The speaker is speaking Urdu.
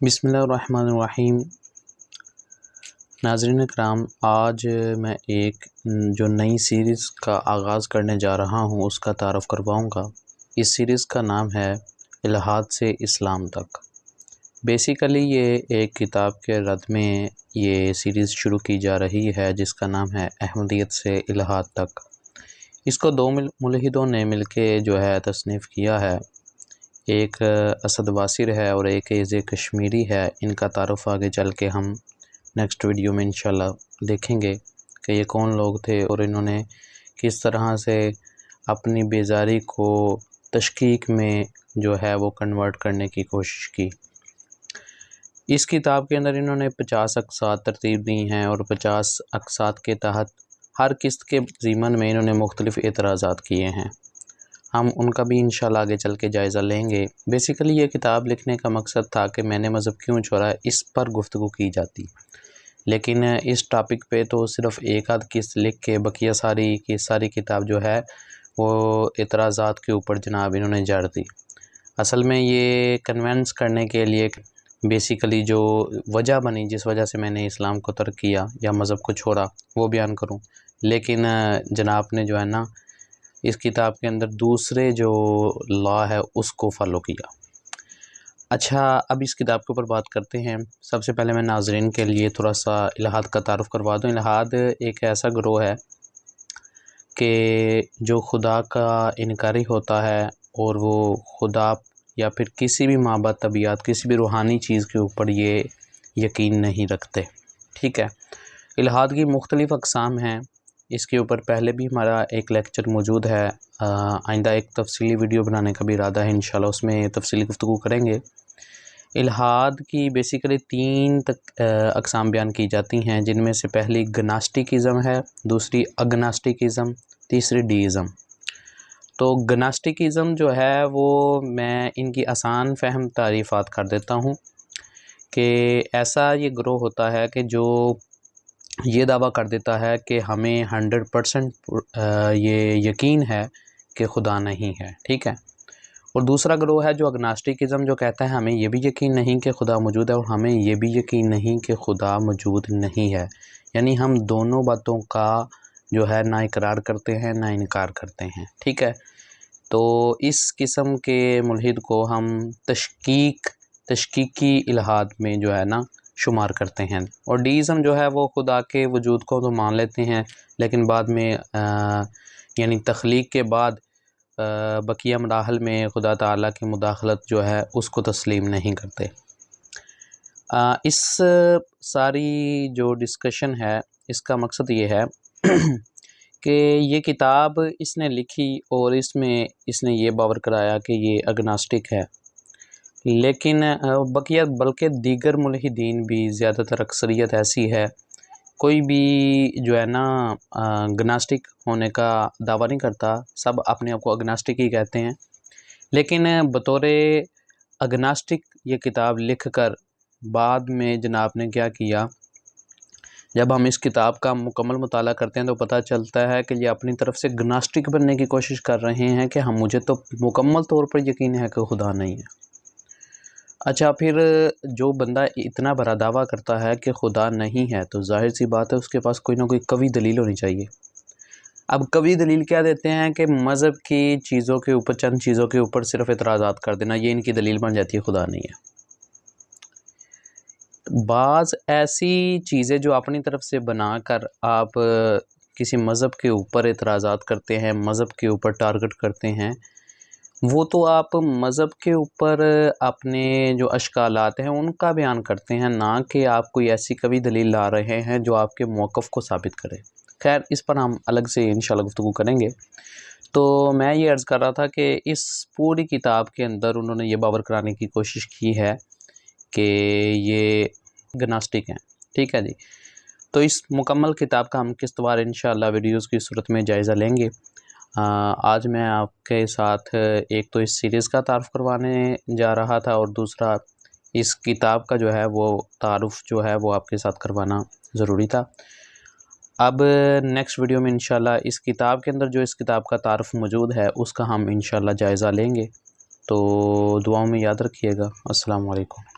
بسم اللہ الرحمن الرحیم۔ ناظرین اکرام، آج میں ایک جو نئی سیریز کا آغاز کرنے جا رہا ہوں اس کا تعارف کرواؤں گا۔ اس سیریز کا نام ہے الحاد سے اسلام تک۔ بیسیکلی یہ ایک کتاب کے رد میں یہ سیریز شروع کی جا رہی ہے جس کا نام ہے احمدیت سے الحاد تک۔ اس کو دو ملحدوں نے مل کے جو ہے تصنیف کیا ہے، ایک اسد واسر ہے اور ایک کشمیری ہے۔ ان کا تعارف آگے چل کے ہم نیکسٹ ویڈیو میں انشاءاللہ دیکھیں گے کہ یہ کون لوگ تھے اور انہوں نے کس طرح سے اپنی بیزاری کو تشکیک میں جو ہے وہ کنورٹ کرنے کی کوشش کی۔ اس کتاب کے اندر انہوں نے 50 اقساط ترتیب دی ہیں اور 50 اقساط کے تحت ہر قسط کے ضمن میں انہوں نے مختلف اعتراضات کیے ہیں۔ ہم ان کا بھی انشاءاللہ آگے چل کے جائزہ لیں گے۔ بیسیکلی یہ کتاب لکھنے کا مقصد تھا کہ میں نے مذہب کیوں چھوڑا اس پر گفتگو کی جاتی، لیکن اس ٹاپک پہ تو صرف ایک آدھ قسط لکھ کے بقیہ ساری کتاب جو ہے وہ اعتراضات کے اوپر جناب انہوں نے جاڑ دی۔ اصل میں یہ کنونس کرنے کے لیے بیسیکلی جو وجہ بنی جس وجہ سے میں نے اسلام کو ترک کیا یا مذہب کو چھوڑا وہ بیان کروں، لیکن جناب نے جو ہے نا اس کتاب کے اندر دوسرے جو لا ہے اس کو فالو کیا۔ اچھا، اب اس کتاب کے اوپر بات کرتے ہیں۔ سب سے پہلے میں ناظرین کے لیے تھوڑا سا الحاد کا تعارف کروا دوں۔ الحاد ایک ایسا گروہ ہے کہ جو خدا کا انکاری ہوتا ہے اور وہ خدا یا پھر کسی بھی معبد، طبیعت، کسی بھی روحانی چیز کے اوپر یہ یقین نہیں رکھتے، ٹھیک ہے۔ الحاد کی مختلف اقسام ہیں، اس کے اوپر پہلے بھی ہمارا ایک لیکچر موجود ہے، آئندہ ایک تفصیلی ویڈیو بنانے کا بھی ارادہ ہے انشاءاللہ، اس میں تفصیلی گفتگو کریں گے۔ الحاد کی بیسیکلی 3 اقسام بیان کی جاتی ہیں، جن میں سے پہلی گناسٹکزم ہے، دوسری اگناسٹکزم، تیسری ڈیزم۔ تو گناسٹکزم جو ہے وہ میں ان کی آسان فہم تعریفات کر دیتا ہوں کہ ایسا یہ گروہ ہوتا ہے کہ جو یہ دعویٰ کر دیتا ہے کہ ہمیں 100% یہ یقین ہے کہ خدا نہیں ہے، ٹھیک ہے۔ اور دوسرا گروہ ہے جو اگناسٹکزم، جو کہتا ہے ہمیں یہ بھی یقین نہیں کہ خدا موجود ہے اور ہمیں یہ بھی یقین نہیں کہ خدا موجود نہیں ہے، یعنی ہم دونوں باتوں کا جو ہے نہ اقرار کرتے ہیں نہ انکار کرتے ہیں، ٹھیک ہے۔ تو اس قسم کے ملحد کو ہم تشکیکی الحاد میں جو ہے نا شمار کرتے ہیں۔ اور ڈیزم جو ہے وہ خدا کے وجود کو تو مان لیتے ہیں لیکن بعد میں یعنی تخلیق کے بعد بقیہ مراحل میں خدا تعالیٰ کی مداخلت جو ہے اس کو تسلیم نہیں کرتے۔ اس ساری جو ڈسکشن ہے اس کا مقصد یہ ہے کہ یہ کتاب اس نے لکھی اور اس میں اس نے یہ باور کرایا کہ یہ اگناسٹک ہے، لیکن بلکہ دیگر ملحدین بھی زیادہ تر اکثریت ایسی ہے، کوئی بھی جو ہے نا اگناسٹک ہونے کا دعویٰ نہیں کرتا، سب اپنے آپ کو اگناسٹک ہی کہتے ہیں، لیکن بطور اگناسٹک یہ کتاب لکھ کر بعد میں جناب نے کیا کیا، جب ہم اس کتاب کا مکمل مطالعہ کرتے ہیں تو پتہ چلتا ہے کہ یہ اپنی طرف سے گناسٹک بننے کی کوشش کر رہے ہیں کہ مجھے تو مکمل طور پر یقین ہے کہ خدا نہیں ہے۔ اچھا، پھر جو بندہ اتنا بڑا دعویٰ کرتا ہے کہ خدا نہیں ہے تو ظاہر سی بات ہے اس کے پاس کوئی نہ کوئی قوی دلیل ہونی چاہیے۔ اب قوی دلیل کیا دیتے ہیں کہ مذہب کی چیزوں کے اوپر، چند چیزوں کے اوپر صرف اعتراضات کر دینا، یہ ان کی دلیل بن جاتی ہے خدا نہیں ہے۔ بعض ایسی چیزیں جو اپنی طرف سے بنا کر آپ کسی مذہب کے اوپر اعتراضات کرتے ہیں، مذہب کے اوپر ٹارگٹ کرتے ہیں، وہ تو آپ مذہب کے اوپر اپنے جو اشکالات ہیں ان کا بیان کرتے ہیں، نہ کہ آپ کوئی ایسی قوی دلیل لا رہے ہیں جو آپ کے موقف کو ثابت کرے۔ خیر، اس پر ہم الگ سے انشاءاللہ گفتگو کریں گے۔ تو میں یہ عرض کر رہا تھا کہ اس پوری کتاب کے اندر انہوں نے یہ باور کرانے کی کوشش کی ہے کہ یہ گناسٹک ہیں، ٹھیک ہے جی۔ تو اس مکمل کتاب کا ہم قسط وار انشاءاللہ ویڈیوز کی صورت میں جائزہ لیں گے۔ آج میں آپ کے ساتھ ایک تو اس سیریز کا تعارف کروانے جا رہا تھا اور دوسرا اس کتاب کا جو ہے وہ تعارف جو ہے وہ آپ کے ساتھ کروانا ضروری تھا۔ اب نیکسٹ ویڈیو میں انشاءاللہ اس کتاب کے اندر جو اس کتاب کا تعارف موجود ہے اس کا ہم انشاءاللہ جائزہ لیں گے۔ تو دعاؤں میں یاد رکھیے گا۔ السلام علیکم۔